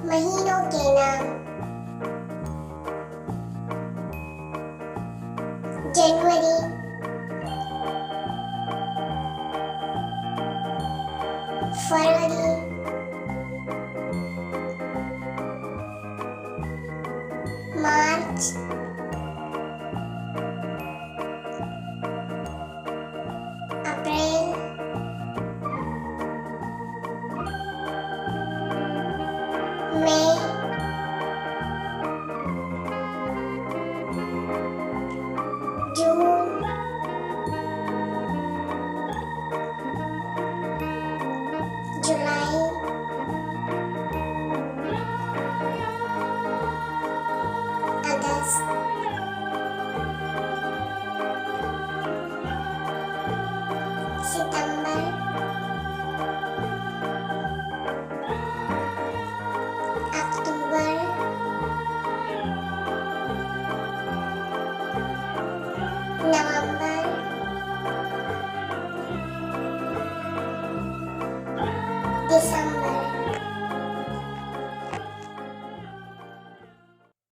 महीनों के नाम जनवरी, फरवरी, मार्च, अप्रैल, मई, जून, जुलाई, अगस्त, सितंबर, अक्टूबर, नवंबर, दिसंबर।